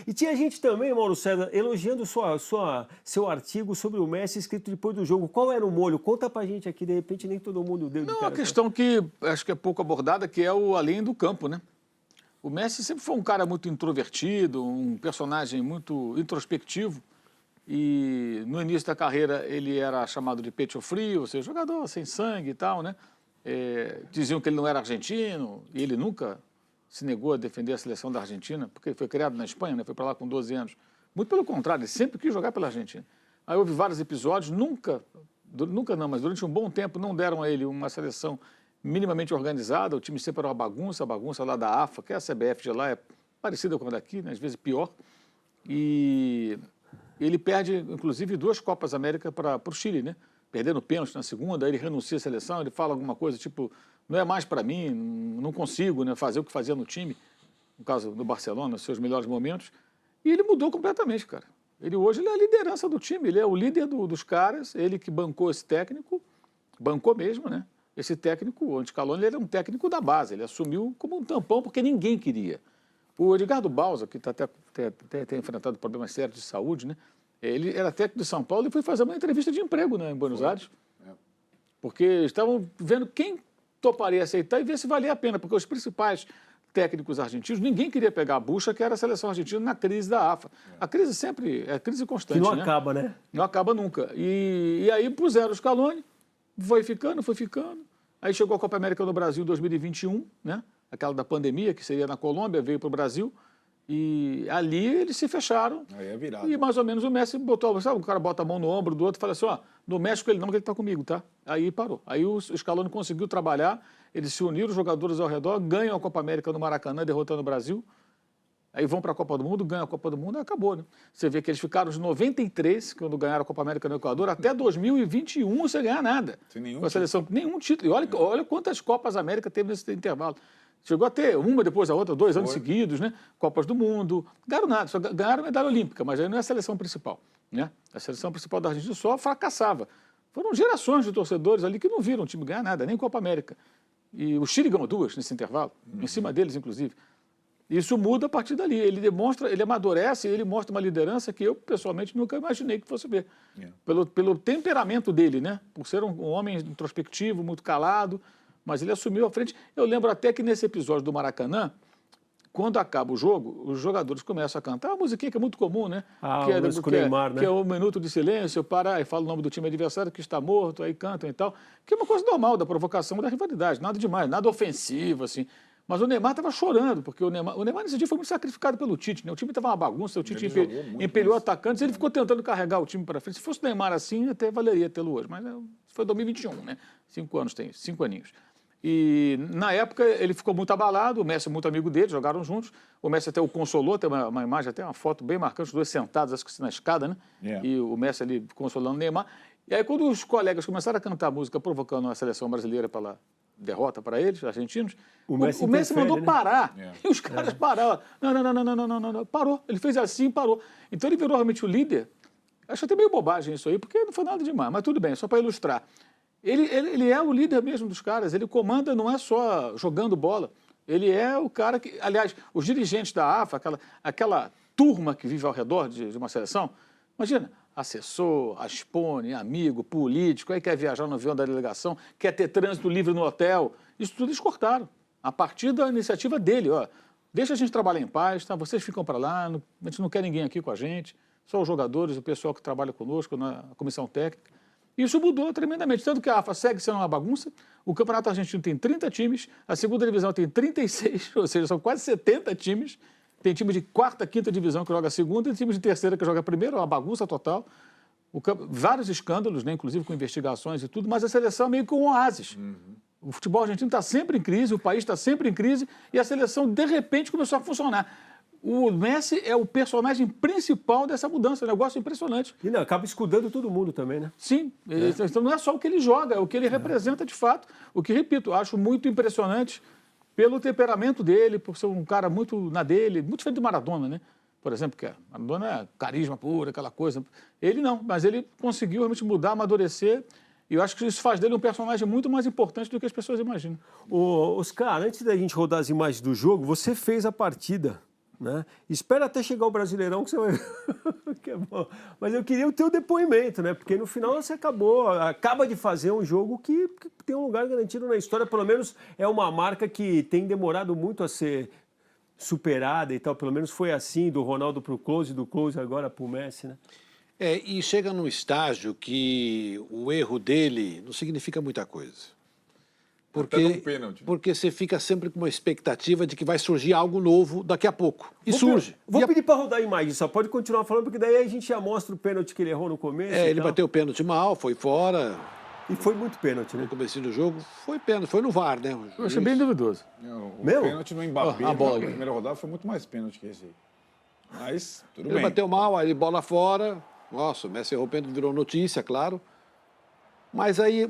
E tinha gente também, Mauro César, elogiando seu artigo sobre o Messi escrito depois do jogo. Qual era o molho? Conta pra gente aqui, de repente nem todo mundo deu de Não, a cara. questão que acho que é pouco abordada, que é o além do campo, né? O Messi sempre foi um cara muito introvertido, um personagem muito introspectivo. E no início da carreira ele era chamado de pecho frio, ou seja, jogador sem sangue e tal, né? Diziam que ele não era argentino, e ele nunca se negou a defender a seleção da Argentina, porque ele foi criado na Espanha, né? Foi para lá com 12 anos. Muito pelo contrário, ele sempre quis jogar pela Argentina. Aí houve vários episódios, nunca não, mas durante um bom tempo não deram a ele uma seleção minimamente organizada, o time sempre era uma bagunça, a bagunça lá da AFA, que é a CBF de lá, é parecida com a daqui, né? Às vezes pior. E ele perde, inclusive, 2 Copas América para o Chile, né? Perdendo pênalti na segunda, aí ele renuncia à seleção, ele fala alguma coisa tipo, não é mais para mim, não consigo, né, fazer o que fazia no time, no caso do Barcelona, nos seus melhores momentos, e ele mudou completamente, cara. Hoje ele é a liderança do time, ele é o líder dos caras, ele que bancou esse técnico, bancou mesmo, né? Esse técnico, o Scaloni, ele era um técnico da base, ele assumiu como um tampão porque ninguém queria. O Edgardo Bausa, que tem enfrentado problemas sérios de saúde, né? Ele era técnico de São Paulo e foi fazer uma entrevista de emprego, né, em Buenos Aires. Porque estavam vendo quem toparia aceitar e ver se valia a pena, porque os principais técnicos argentinos, ninguém queria pegar a bucha, que era a seleção argentina na crise da AFA. A crise sempre é crise constante, Que não né? acaba, né? Não acaba nunca. E aí puseram o Scaloni, foi ficando. Aí chegou a Copa América no Brasil em 2021, né? Aquela da pandemia, que seria na Colômbia, veio para o Brasil. E ali eles se fecharam. Aí é virado. E mais ou menos o Messi botou, sabe, o cara bota a mão no ombro do outro e fala assim, ó, no México ele não, que ele tá comigo, tá? Aí parou. Aí o Scaloni conseguiu trabalhar, eles se uniram, os jogadores ao redor, ganham a Copa América no Maracanã, derrotando o Brasil. Aí vão para a Copa do Mundo, ganham a Copa do Mundo e acabou, né? Você vê que eles ficaram de 93, quando ganharam a Copa América no Equador, até 2021 sem ganhar nada. Sem nenhum com a seleção, nenhum título. E olha quantas Copas América teve nesse intervalo. Chegou a ter uma depois da outra, 2 anos seguidos, né? Copas do Mundo. Ganharam nada, só ganharam medalha olímpica, mas aí não é a seleção principal, né? A seleção principal da Argentina só fracassava. Foram gerações de torcedores ali que não viram o time ganhar nada, nem Copa América. E o Chile ganhou 2 nesse intervalo, em cima deles, inclusive. Isso muda a partir dali. Ele demonstra, ele amadurece, ele mostra uma liderança que eu, pessoalmente, nunca imaginei que fosse ver. Pelo temperamento dele, né? Por ser um homem introspectivo, muito calado, mas ele assumiu a frente. Eu lembro até que nesse episódio do Maracanã, quando acaba o jogo, os jogadores começam a cantar uma musiquinha que é muito comum, né? Que é do Neymar, né? Que é um minuto de silêncio, para e fala o nome do time adversário que está morto, aí cantam e tal. Que é uma coisa normal da provocação, da rivalidade, nada demais, nada ofensivo, assim. Mas o Neymar estava chorando, porque o Neymar nesse dia foi muito sacrificado pelo Tite, né? O time estava uma bagunça, o Tite empelhou atacantes, ele ficou tentando carregar o time para frente. Se fosse o Neymar assim, até valeria tê-lo hoje, mas foi 2021, né? 5 anos, tem 5 aninhos. E na época ele ficou muito abalado, o Messi é muito amigo dele, jogaram juntos. O Messi até o consolou, tem uma imagem, até uma foto bem marcante, os dois sentados, acho que na escada, né? E o Messi ali consolando o Neymar. E aí quando os colegas começaram a cantar música provocando a seleção brasileira pela derrota para eles, argentinos, o Messi mandou parar. E os caras pararam. Não, parou. Ele fez assim, parou. Então ele virou realmente o líder. Acho até meio bobagem isso aí, porque não foi nada demais, mas tudo bem, só para ilustrar. Ele é o líder mesmo dos caras, ele comanda não é só jogando bola, ele é o cara que, aliás, os dirigentes da AFA, aquela turma que vive ao redor de uma seleção, imagina, assessor, aspone, amigo, político, aí quer viajar no avião da delegação, quer ter trânsito livre no hotel, isso tudo eles cortaram, a partir da iniciativa dele, ó, deixa a gente trabalhar em paz, tá? Vocês ficam para lá, a gente não quer ninguém aqui com a gente, só os jogadores, o pessoal que trabalha conosco na comissão técnica. Isso mudou tremendamente, tanto que a AFA segue sendo uma bagunça, o Campeonato Argentino tem 30 times, a segunda divisão tem 36, ou seja, são quase 70 times, tem time de quarta, quinta divisão que joga a segunda, e time de terceira que joga a primeira, é uma bagunça total, vários escândalos, né, inclusive com investigações e tudo, mas a seleção é meio que um oásis. O futebol argentino está sempre em crise, o país está sempre em crise, e a seleção, de repente, começou a funcionar. O Messi é o personagem principal dessa mudança, é um negócio impressionante. E não, acaba escudando todo mundo também, né? Sim, então não é só o que ele joga, é o que ele representa de fato. O que, repito, acho muito impressionante pelo temperamento dele, por ser um cara muito na dele, muito diferente do Maradona, né? Por exemplo, que Maradona é carisma puro, aquela coisa. Ele não, mas ele conseguiu realmente mudar, amadurecer. E eu acho que isso faz dele um personagem muito mais importante do que as pessoas imaginam. Oscar, antes da gente rodar as imagens do jogo, você fez a partida. Né? Espera até chegar o Brasileirão que você vai ver que é bom. Mas eu queria o teu depoimento, né? Porque no final você acaba de fazer um jogo que tem um lugar garantido na história, pelo menos é uma marca que tem demorado muito a ser superada e tal, pelo menos foi assim, do Ronaldo para o Klose, do Klose agora para o Messi, né? E chega num estágio que o erro dele não significa muita coisa. Até num pênalti. Porque você fica sempre com uma expectativa de que vai surgir algo novo daqui a pouco. E surge. Vou pedir para rodar a imagem, só pode continuar falando, porque daí a gente já mostra o pênalti que ele errou no começo. Ele bateu o pênalti mal, foi fora. E foi muito pênalti, né? No comecinho do jogo, foi pênalti, foi no VAR, né? Eu achei bem duvidoso. O Meu? pênalti no Mbappé, A bola. na primeira rodada, foi muito mais pênalti que esse aí. Mas, tudo Ele bem. bateu mal, aí bola fora. Nossa, o Messi errou o pênalti, virou notícia, claro. Mas aí,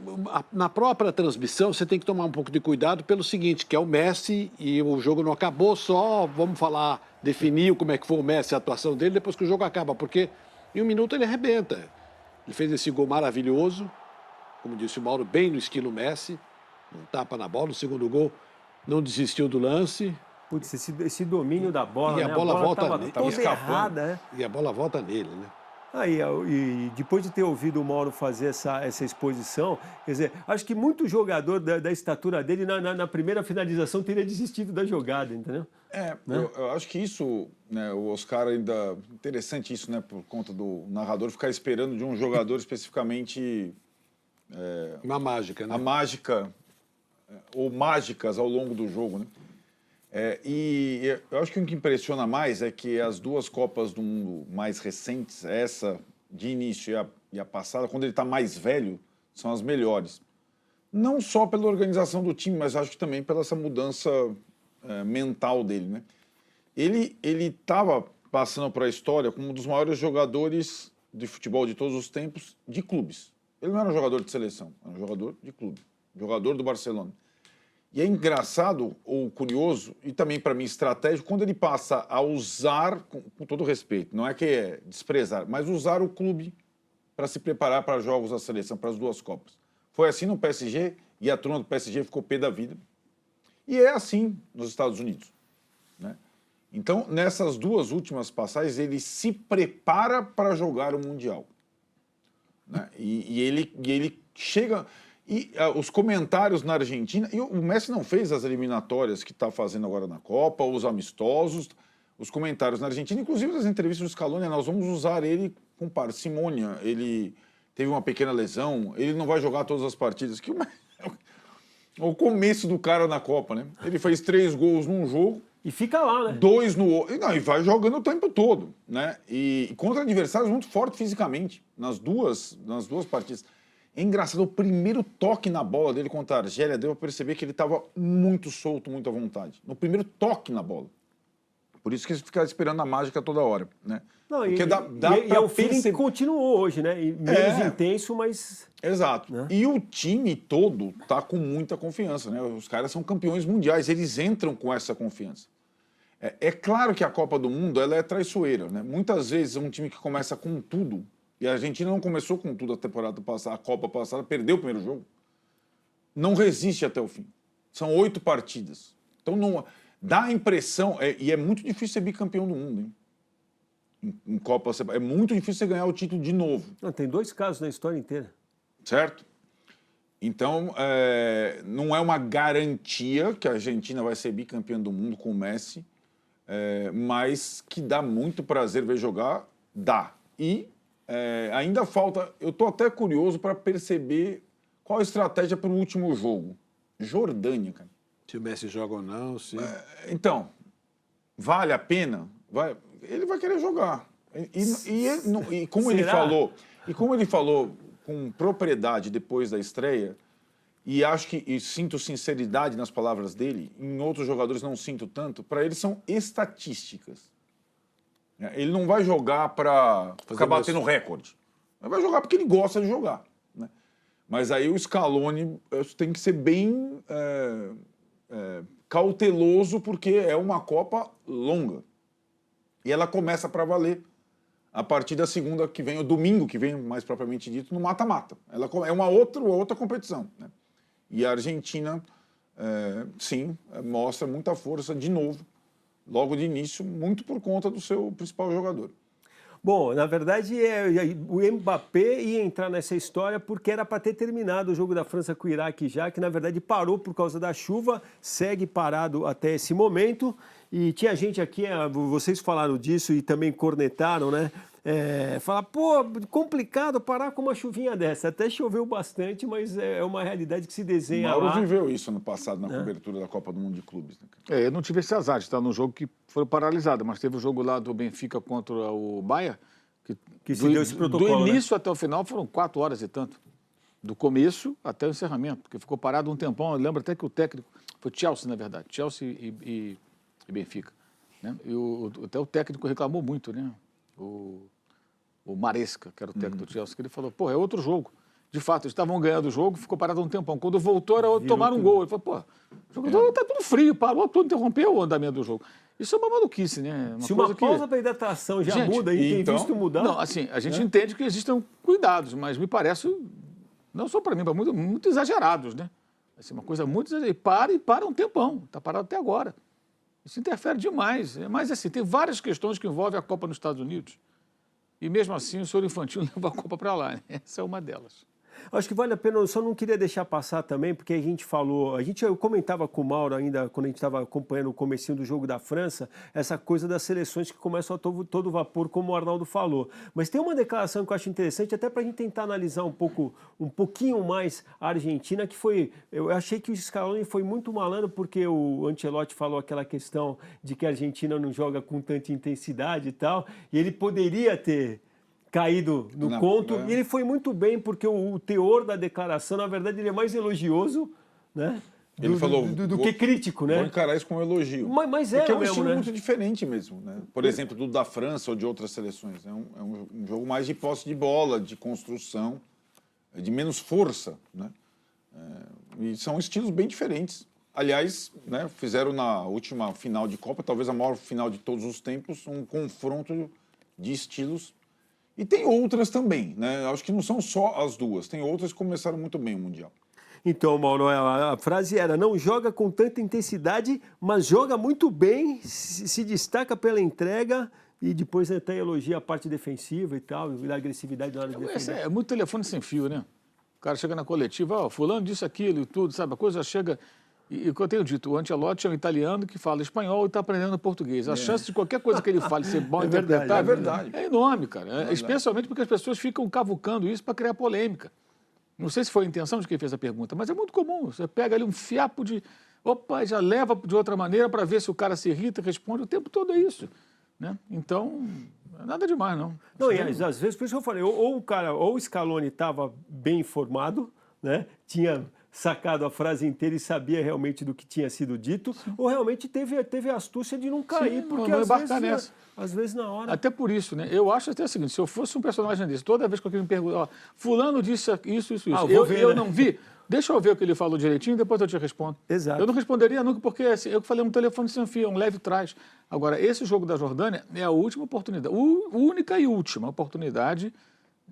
na própria transmissão, você tem que tomar um pouco de cuidado pelo seguinte, que é o Messi e o jogo não acabou só, vamos falar, definir como é que foi o Messi, a atuação dele, depois que o jogo acaba, porque em um minuto ele arrebenta. Ele fez esse gol maravilhoso, como disse o Mauro, bem no estilo Messi, um tapa na bola, no segundo gol, não desistiu do lance. Putz, esse domínio da bola, E a né? bola volta tava nele. toda escapando. errada, né? E a bola volta nele, né? Aí, e depois de ter ouvido o Mauro fazer essa exposição, quer dizer, acho que muito jogador da estatura dele, na primeira finalização, teria desistido da jogada, entendeu? Eu acho que isso, né, o Oscar ainda... Interessante isso, né, por conta do narrador ficar esperando de um jogador especificamente... Uma mágica, né? a mágica, ou mágicas ao longo do jogo, né? E eu acho que o que impressiona mais é que as duas Copas do Mundo mais recentes, essa de início e a passada, quando ele está mais velho, são as melhores. Não só pela organização do time, mas acho que também pela essa mudança mental dele, né? Ele estava passando para a história como um dos maiores jogadores de futebol de todos os tempos de clubes. Ele não era um jogador de seleção, era um jogador de clube, jogador do Barcelona. E é engraçado ou curioso, e também para mim estratégico, quando ele passa a usar, com todo respeito, não é que é desprezar, mas usar o clube para se preparar para jogos da seleção, para as duas Copas. Foi assim no PSG, e a turma do PSG ficou pé da vida. E é assim nos Estados Unidos, né? Então, nessas duas últimas passagens, ele se prepara para jogar o Mundial, né? E ele chega... E os comentários na Argentina... E o Messi não fez as eliminatórias que está fazendo agora na Copa, os amistosos, os comentários na Argentina, inclusive as entrevistas do Scaloni, nós vamos usar ele com parcimônia. Ele teve uma pequena lesão, ele não vai jogar todas as partidas. O começo do cara na Copa, né? Ele fez 3 gols num jogo, E fica lá, né? 2 no outro. E vai jogando o tempo todo, né? E contra adversários muito fortes fisicamente, nas duas partidas. É engraçado, o primeiro toque na bola dele contra a Argélia deu para perceber que ele estava muito solto, muito à vontade. No primeiro toque na bola. Por isso que ele fica esperando a mágica toda hora, né? Não, Porque é o feeling que continuou hoje, né? E menos intenso, mas... Exato. Né? E o time todo tá com muita confiança, né? Os caras são campeões mundiais, eles entram com essa confiança. É claro que a Copa do Mundo ela é traiçoeira, né? Muitas vezes um time que começa com tudo, e a Argentina não começou com tudo a temporada passada, a Copa passada, perdeu o primeiro jogo, não resiste até o fim. São 8 partidas. Então não dá a impressão, e é muito difícil ser bicampeão do mundo, hein? Em Copa, é muito difícil você ganhar o título de novo. Não, tem 2 casos na história inteira. Certo? Então, não é uma garantia que a Argentina vai ser bicampeã do mundo com o Messi, mas que dá muito prazer ver jogar, dá. E ainda falta... Eu estou até curioso para perceber qual a estratégia para o último jogo. Jordânia, cara. Se o Messi joga ou não, se... Então, vale a pena? Ele vai querer jogar. E como ele falou... E como ele falou com propriedade depois da estreia, e sinto sinceridade nas palavras dele, em outros jogadores não sinto tanto, para ele são estatísticas. Ele não vai jogar para ficar batendo recorde. Ele vai jogar porque ele gosta de jogar, né? Mas aí o Scaloni tem que ser bem cauteloso, porque é uma Copa longa. E ela começa para valer a partir da segunda que vem, o domingo que vem, mais propriamente dito, no mata-mata. Ela é uma outra competição, né? E a Argentina, sim, mostra muita força de novo logo de início, muito por conta do seu principal jogador. Bom, na verdade, o Mbappé ia entrar nessa história porque era para ter terminado o jogo da França com o Iraque já, que na verdade parou por causa da chuva, segue parado até esse momento. E tinha gente aqui, vocês falaram disso e também cornetaram, né? Falar, pô, complicado parar com uma chuvinha dessa. Até choveu bastante, mas é uma realidade que se desenha Mauro lá. viveu isso no passado, na cobertura da Copa do Mundo de Clubes. Né? Eu não tive esse azar de estar num jogo que foi paralisado, mas teve o jogo lá do Benfica contra o Bayern, Que se deu esse protocolo, do início até o final foram 4 horas e tanto. Do começo até o encerramento, porque ficou parado um tempão. Eu lembro até que o técnico, foi Chelsea, na verdade, Chelsea e Benfica. Né? Até o técnico reclamou muito, né? O Maresca, que era o técnico do Chelsea, que ele falou, pô, é outro jogo. De fato, eles estavam ganhando o jogo, ficou parado um tempão. Quando voltou, era tomar um gol. Ele falou, pô, o jogador está tudo frio, parou tudo, interrompeu o andamento do jogo. Isso é uma maluquice, né? Se uma pausa para hidratação já muda, a gente tem visto mudar. Não, assim, a gente entende que existam cuidados, mas me parece, não só para mim, mas muito exagerados, né? Assim, uma coisa muito exagerada. E para um tempão, está parado até agora. Isso interfere demais. Mas, assim, tem várias questões que envolvem a Copa nos Estados Unidos. E mesmo assim o senhor Infantino leva a Copa para lá. Né? Essa é uma delas. Acho que vale a pena, eu só não queria deixar passar também, porque a gente falou, eu comentava com o Mauro ainda, quando a gente estava acompanhando o comecinho do jogo da França, essa coisa das seleções que começam a todo vapor, como o Arnaldo falou. Mas tem uma declaração que eu acho interessante, até para a gente tentar analisar um pouquinho mais a Argentina, que foi, eu achei que o Scaloni foi muito malandro, porque o Ancelotti falou aquela questão de que a Argentina não joga com tanta intensidade e tal, e ele poderia ter caído no conto, e ele foi muito bem, porque o teor da declaração, na verdade, ele é mais elogioso, né? Ele falou, do que crítico, né? Vou encarar isso como um elogio. Mas é porque é um mesmo, estilo né? muito diferente mesmo, né? Por exemplo, do da França ou de outras seleções. É um jogo mais de posse de bola, de construção, de menos força, né? E são estilos bem diferentes. Aliás, né, fizeram na última final de Copa, talvez a maior final de todos os tempos, um confronto de estilos. E tem outras também, né? Acho que não são só as duas, tem outras que começaram muito bem o Mundial. Então, Mauro, a frase era, não joga com tanta intensidade, mas joga muito bem, se destaca pela entrega e depois até elogia a parte defensiva e tal, e a agressividade na hora de defender. É muito telefone sem fio, né? O cara chega na coletiva, fulano disse aquilo e tudo, sabe? A coisa chega... E o que eu tenho dito, o Ancelotti é um italiano que fala espanhol e está aprendendo português. A chance de qualquer coisa que ele fale ser mal interpretado é enorme, cara. Especialmente porque as pessoas ficam cavucando isso para criar polêmica. Não sei se foi a intenção de quem fez a pergunta, mas é muito comum. Você pega ali um fiapo de... Opa, já leva de outra maneira para ver se o cara se irrita, responde. O tempo todo é isso. Né? Então, nada demais, não. Não, e às vezes, por isso que eu falei, ou o Scaloni estava bem informado, né? Tinha sacado a frase inteira e sabia realmente do que tinha sido dito, ou realmente teve a astúcia de não cair, porque às vezes na hora... Até por isso, né? Eu acho até o seguinte, se eu fosse um personagem desse, toda vez que alguém me pergunta, ó, fulano disse isso, eu não vi, deixa eu ver o que ele falou direitinho e depois eu te respondo. Exato. Eu não responderia nunca, porque assim, eu falei um telefone sem fio, um leve trás. Agora, esse jogo da Jordânia é a última oportunidade, única e última oportunidade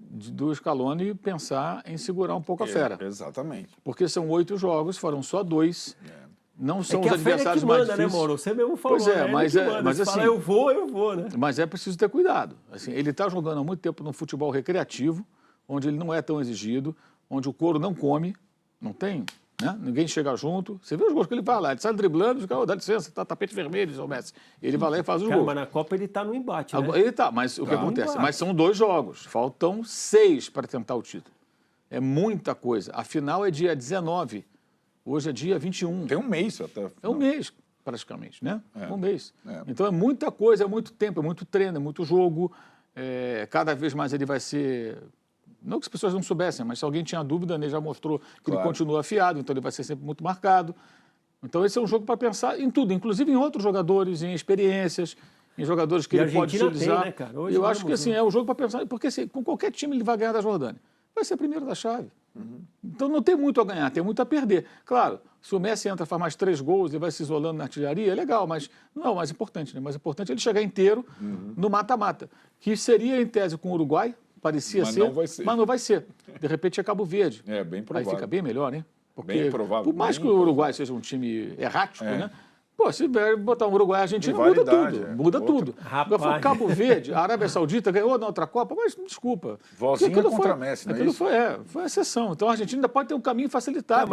do Scaloni pensar em segurar um pouco a fera. Exatamente. Porque são 8 jogos, foram só 2. Não são que os adversários mais difíceis. Né, Mauro? Você mesmo falou. Pois é, né? mas assim... Fala, eu vou, né? Mas é preciso ter cuidado. Assim, ele está jogando há muito tempo num futebol recreativo, onde ele não é tão exigido, onde o couro não come, não tem, né? Ninguém chega junto. Você vê os gols que ele vai lá, ele sai driblando, fica, dá licença, tá tapete vermelho, diz o Messi. Ele vai lá e faz os gols. Mas na Copa ele está no embate, né? Ele está, mas o que acontece? Mas são 2 jogos, faltam 6 para tentar o título. É muita coisa. A final é dia 19, hoje é dia 21. Tem um mês até. É um mês, praticamente, né? Um mês. Então é muita coisa, é muito tempo, é muito treino, é muito jogo. Cada vez mais ele vai ser... Não que as pessoas não soubessem, mas se alguém tinha dúvida, ele já mostrou que ele continua afiado, então ele vai ser sempre muito marcado. Então esse é um jogo para pensar em tudo, inclusive em outros jogadores, em experiências, em jogadores que ele pode utilizar. Tem, né, cara? Hoje eu acho que assim, é um jogo para pensar, porque assim, com qualquer time ele vai ganhar da Jordânia. Vai ser primeiro da chave. Então não tem muito a ganhar, tem muito a perder. Claro, se o Messi entra, faz mais 3 gols e vai se isolando na artilharia, é legal, mas não é o mais importante, né? O mais importante é ele chegar inteiro no mata-mata, que seria em tese com o Uruguai, parecia mas ser, não vai ser. Mas não vai ser. De repente é Cabo Verde. É bem provável. Aí fica bem melhor, né? Porque, bem provável. por mais que o Uruguai seja um time errático, né? Pô, se botar um Uruguai e Argentina, muda Rivalidade, tudo. é. Muda Outro- tudo. Rapaz. Agora foi Cabo Verde, a Arábia Saudita ganhou na outra Copa, mas desculpa. Vozinha Porque aquilo contra Messi, não é aquilo isso? foi exceção. Então a Argentina ainda pode ter um caminho facilitado.